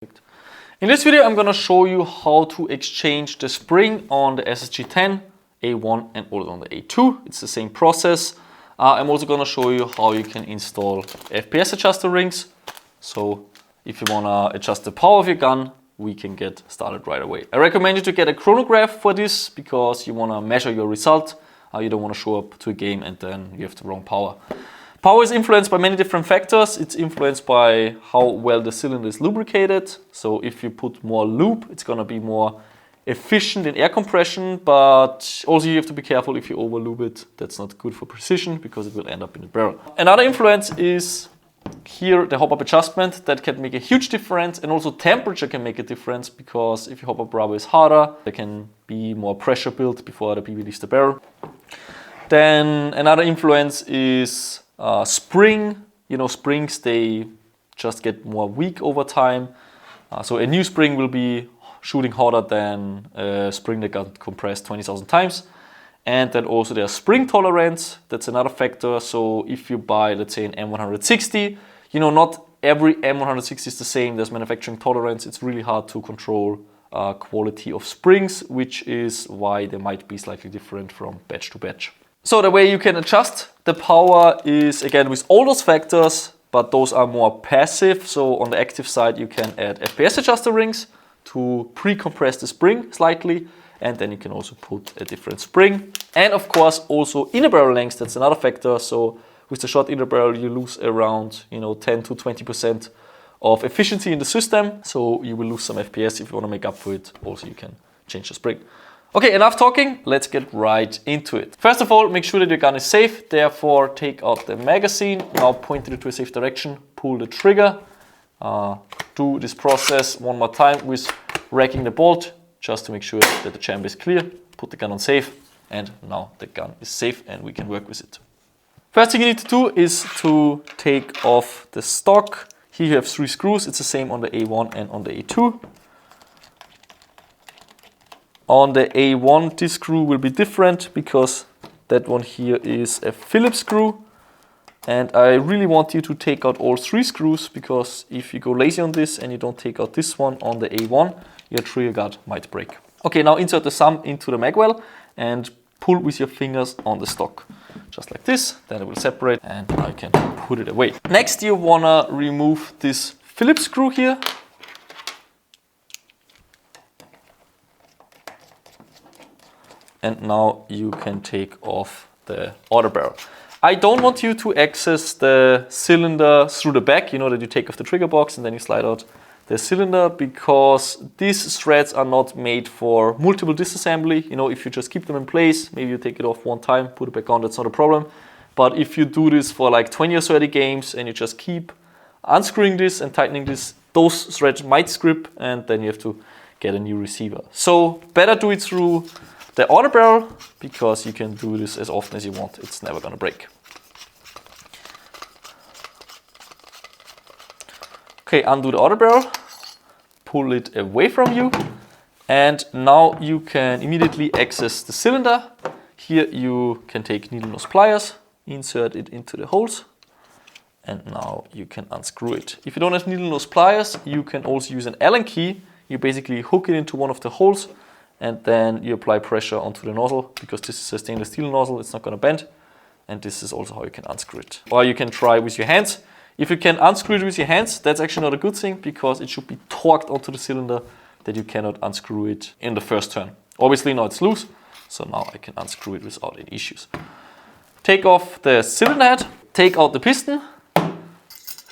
In this video, I'm gonna show you how to exchange the spring on the SSG10 A1 and also on the A2. It's the same process. I'm also gonna show you how you can install FPS adjuster rings. So if you wanna adjust the power of your gun, we can get started right away. I recommend you to get a chronograph for this because you wanna measure your result. You don't wanna show up to a game and then you have the wrong power. Power is influenced by many different factors. It's influenced by how well the cylinder is lubricated. So if you put more lube, it's gonna be more efficient in air compression, but also you have to be careful if you over lube it. That's not good for precision because it will end up in the barrel. Another influence is here the hop-up adjustment that can make a huge difference, and also temperature can make a difference because if your hop-up rubber is harder, there can be more pressure built before the BB leaves the barrel. Then another influence is spring. You know, springs, they just get more weak over time. So a new spring will be shooting harder than a spring that got compressed 20,000 times. And then also there's spring tolerance. That's another factor. So if you buy, let's say, an M160, you know, not every M160 is the same. There's manufacturing tolerance. It's really hard to control quality of springs, which is why they might be slightly different from batch to batch. So the way you can adjust the power is, again, with all those factors, but those are more passive. So on the active side, you can add FPS adjuster rings to pre-compress the spring slightly, and then you can also put a different spring. And of course, also inner barrel length, that's another factor. So with the short inner barrel, you lose around 10 to 20% of efficiency in the system. So you will lose some FPS. If you want to make up for it, also you can change the spring. Okay, enough talking, let's get right into it. First of all, make sure that your gun is safe, therefore take out the magazine, now point it to a safe direction, pull the trigger. Do this process one more time with racking the bolt, just to make sure that the chamber is clear. Put the gun on safe, and now the gun is safe and we can work with it. First thing you need to do is to take off the stock. Here you have 3 screws, it's the same on the A1 and on the A2. On the A1, this screw will be different because that one here is a Phillips screw. And I really want you to take out all 3 screws because if you go lazy on this and you don't take out this one on the A1, your trigger guard might break. Okay, now insert the thumb into the mag well and pull with your fingers on the stock. Just like this, then it will separate and I can put it away. Next, you wanna remove this Phillips screw here. And now you can take off the outer barrel. I don't want you to access the cylinder through the back, you know, that you take off the trigger box and then you slide out the cylinder, because these threads are not made for multiple disassembly. You know, if you just keep them in place, maybe you take it off one time, put it back on, that's not a problem. But if you do this for like 20 or 30 games and you just keep unscrewing this and tightening this, those threads might strip and then you have to get a new receiver. So better do it through the outer barrel because you can do this as often as you want. It's never gonna break. Okay, undo the outer barrel, pull it away from you, and now you can immediately access the cylinder. Here you can take needle nose pliers, insert it into the holes, and now you can unscrew it. If you don't have needle nose pliers, you can also use an Allen key. You basically hook it into one of the holes and then you apply pressure onto the nozzle because this is a stainless steel nozzle, it's not going to bend. And this is also how you can unscrew it. Or you can try with your hands. If you can unscrew it with your hands, that's actually not a good thing because it should be torqued onto the cylinder that you cannot unscrew it in the first turn. Obviously now it's loose, so now I can unscrew it without any issues. Take off the cylinder head, take out the piston,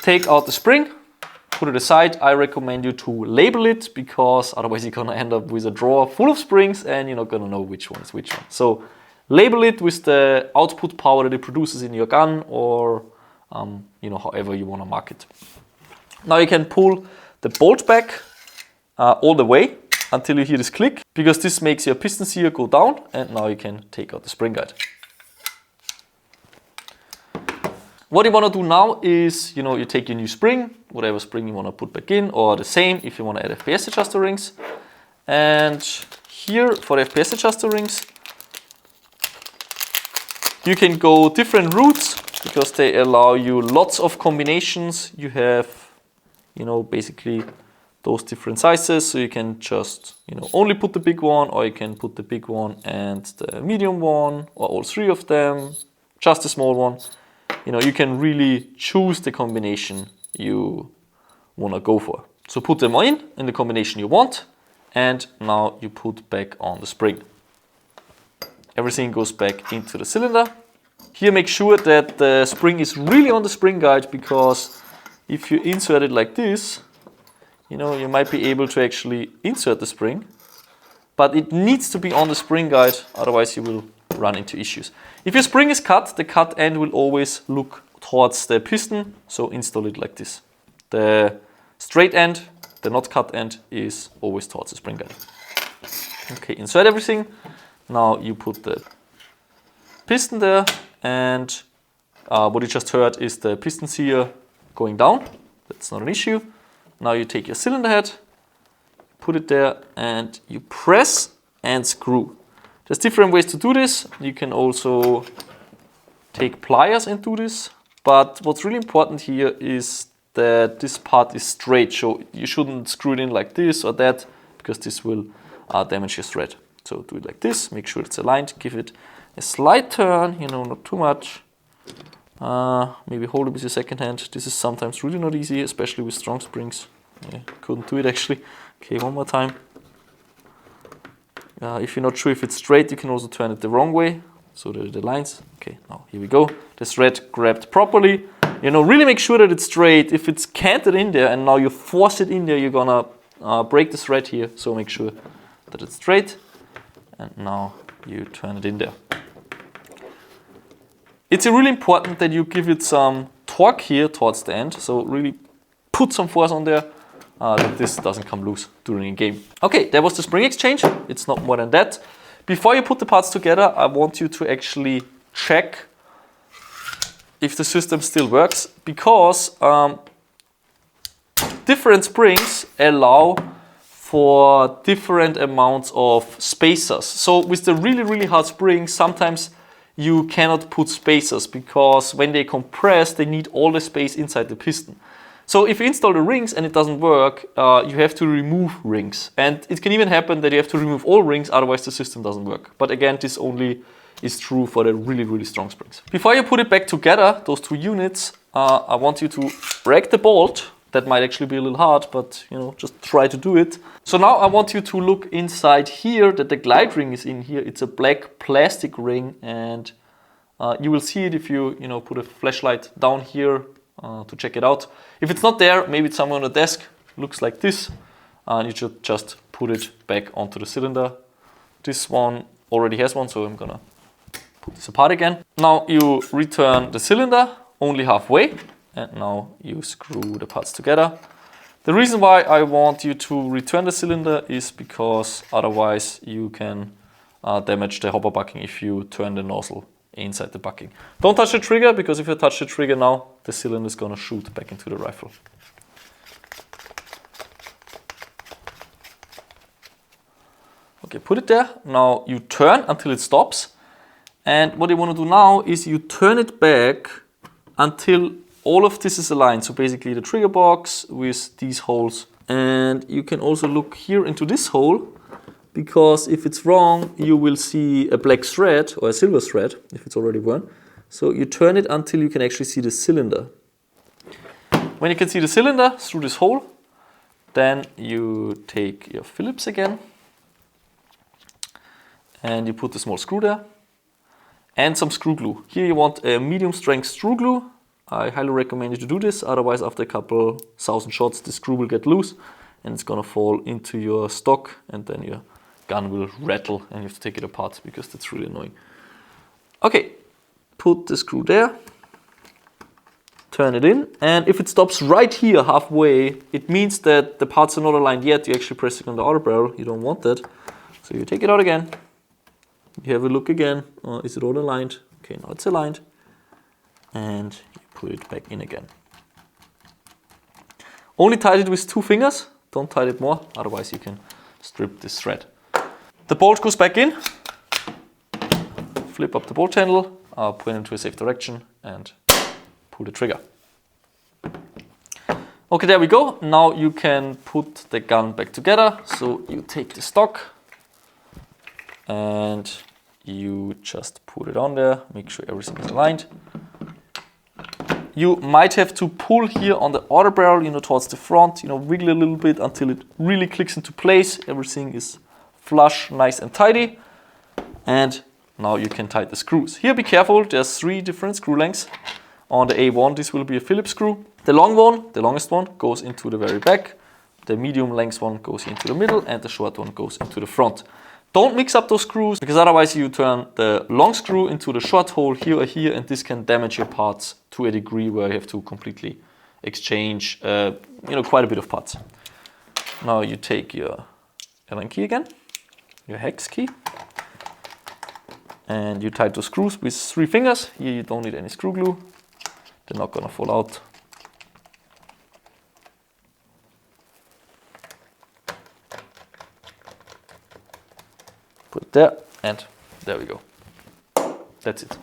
take out the spring, put it aside. I recommend you to label it because otherwise you're gonna end up with a drawer full of springs and you're not gonna know which one is which one. So label it with the output power that it produces in your gun or however you wanna mark it. Now you can pull the bolt back all the way until you hear this click because this makes your piston sear go down, and now you can take out the spring guide. What you want to do now is, you take your new spring, whatever spring you want to put back in, or the same if you want to add FPS adjuster rings. And here for the FPS adjuster rings, you can go different routes because they allow you lots of combinations. You have, basically those different sizes, so you can just, only put the big one, or you can put the big one and the medium one, or all three of them, just the small one. You can really choose the combination you want to go for. So put them in the combination you want, and now you put back on the spring. Everything goes back into the cylinder. Here make sure that the spring is really on the spring guide, because if you insert it like this, you might be able to actually insert the spring, but it needs to be on the spring guide, otherwise you will run into issues. If your spring is cut, the cut end will always look towards the piston, so install it like this. The straight end, the not cut end, is always towards the spring guide. Okay, insert everything. Now you put the piston there, and what you just heard is the pistons here going down. That's not an issue. Now you take your cylinder head, put it there, and you press and screw. There's different ways to do this. You can also take pliers and do this, but what's really important here is that this part is straight, so you shouldn't screw it in like this or that, because this will damage your thread. So do it like this, make sure it's aligned, give it a slight turn, not too much. Maybe hold it with your second hand. This is sometimes really not easy, especially with strong springs. Yeah, couldn't do it actually. Okay, one more time. If you're not sure if it's straight, you can also turn it the wrong way, so that it aligns. Okay, now here we go. The thread grabbed properly. Really make sure that it's straight. If it's canted in there and now you force it in there, you're gonna break the thread here. So make sure that it's straight. And now you turn it in there. It's really important that you give it some torque here towards the end. So really put some force on there, that this doesn't come loose during a game. Okay, that was the spring exchange. It's not more than that. Before you put the parts together, I want you to actually check if the system still works, because different springs allow for different amounts of spacers. So with the really hard springs, sometimes you cannot put spacers, because when they compress, they need all the space inside the piston. So if you install the rings and it doesn't work, you have to remove rings. And it can even happen that you have to remove all rings, otherwise the system doesn't work. But again, this only is true for the really strong springs. Before you put it back together, those two units, I want you to break the bolt. That might actually be a little hard, but just try to do it. So now I want you to look inside here, that the glide ring is in here. It's a black plastic ring, and you will see it if you put a flashlight down here to check it out. If it's not there, maybe it's somewhere on the desk, looks like this, and you should just put it back onto the cylinder. This one already has one, so I'm gonna put this apart again. Now you return the cylinder only halfway, and now you screw the parts together. The reason why I want you to return the cylinder is because otherwise you can damage the hopper bucking if you turn the nozzle inside the bucking. Don't touch the trigger, because if you touch the trigger now, the cylinder is going to shoot back into the rifle. Okay, put it there. Now you turn until it stops. And what you want to do now is you turn it back until all of this is aligned. So basically the trigger box with these holes. And you can also look here into this hole, because if it's wrong, you will see a black thread or a silver thread if it's already worn. So you turn it until you can actually see the cylinder. When you can see the cylinder through this hole, then you take your Phillips again and you put the small screw there and some screw glue. Here you want a medium strength screw glue. I highly recommend you to do this, otherwise after a couple thousand shots the screw will get loose and it's gonna fall into your stock, and then your gun will rattle and you have to take it apart, because that's really annoying. Okay, put the screw there, turn it in, and if it stops right here halfway, it means that the parts are not aligned yet. You're actually pressing on the outer barrel. You don't want that. So you take it out again, you have a look again. Is it all aligned? Okay, now it's aligned, and you put it back in again. Only tie it with 2 fingers, don't tie it more, otherwise you can strip this thread. The bolt goes back in, flip up the bolt handle, put it into a safe direction and pull the trigger. Okay, there we go. Now you can put the gun back together. So you take the stock and you just put it on there. Make sure everything is aligned. You might have to pull here on the other barrel, towards the front, wiggle a little bit until it really clicks into place. Everything is flush, nice and tidy. And now you can tighten the screws. Here, be careful, there's 3 different screw lengths. On the A1, this will be a Phillips screw. The long one, the longest one, goes into the very back. The medium length one goes into the middle, and the short one goes into the front. Don't mix up those screws, because otherwise you turn the long screw into the short hole here or here, and this can damage your parts to a degree where you have to completely exchange quite a bit of parts. Now you take your Allen key again, your hex key, and you tighten those screws with 3 fingers. Here you don't need any screw glue. They're not gonna fall out. Put it there, and there we go. That's it.